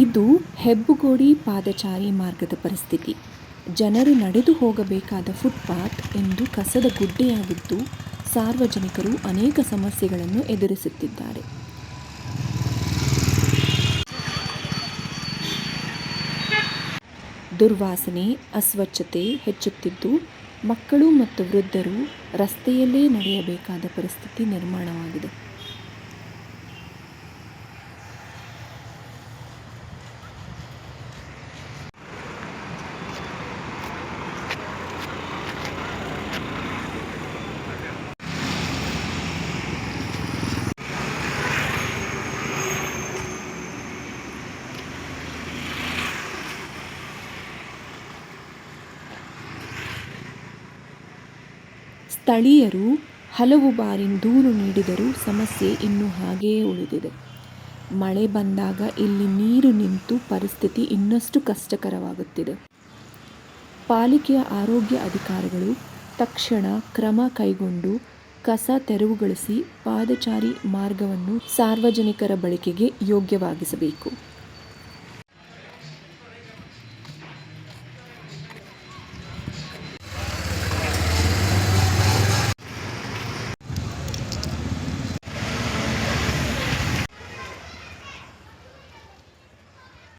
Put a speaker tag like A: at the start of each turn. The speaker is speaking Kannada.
A: ಇದು ಹೆಬ್ಬುಗೋಡಿ ಪಾದಚಾರಿ ಮಾರ್ಗದ ಪರಿಸ್ಥಿತಿ. ಜನರು ನಡೆದು ಹೋಗಬೇಕಾದ ಫುಟ್ಪಾತ್ ಇಂದು ಕಸದ ಗುಡ್ಡೆಯಾಗಿದ್ದು, ಸಾರ್ವಜನಿಕರು ಅನೇಕ ಸಮಸ್ಯೆಗಳನ್ನು ಎದುರಿಸುತ್ತಿದ್ದಾರೆ. ದುರ್ವಾಸನೆ, ಅಸ್ವಚ್ಛತೆ ಹೆಚ್ಚುತ್ತಿದ್ದು, ಮಕ್ಕಳು ಮತ್ತು ವೃದ್ಧರು ರಸ್ತೆಯಲ್ಲೇ ನಡೆಯಬೇಕಾದ ಪರಿಸ್ಥಿತಿ ನಿರ್ಮಾಣವಾಗಿದೆ. ಸ್ಥಳೀಯರು ಹಲವು ಬಾರಿ ದೂರು ನೀಡಿದರೂ ಸಮಸ್ಯೆ ಇನ್ನೂ ಹಾಗೆಯೇ ಉಳಿದಿದೆ. ಮಳೆ ಬಂದಾಗ ಇಲ್ಲಿ ನೀರು ನಿಂತು ಪರಿಸ್ಥಿತಿ ಇನ್ನಷ್ಟು ಕಷ್ಟಕರವಾಗುತ್ತಿದೆ. ಪಾಲಿಕೆಯ ಆರೋಗ್ಯ ಅಧಿಕಾರಿಗಳು ತಕ್ಷಣ ಕ್ರಮ ಕೈಗೊಂಡು ಕಸ ತೆರವುಗೊಳಿಸಿ ಪಾದಚಾರಿ ಮಾರ್ಗವನ್ನು ಸಾರ್ವಜನಿಕರ ಬಳಕೆಗೆ ಯೋಗ್ಯವಾಗಿಸಬೇಕು.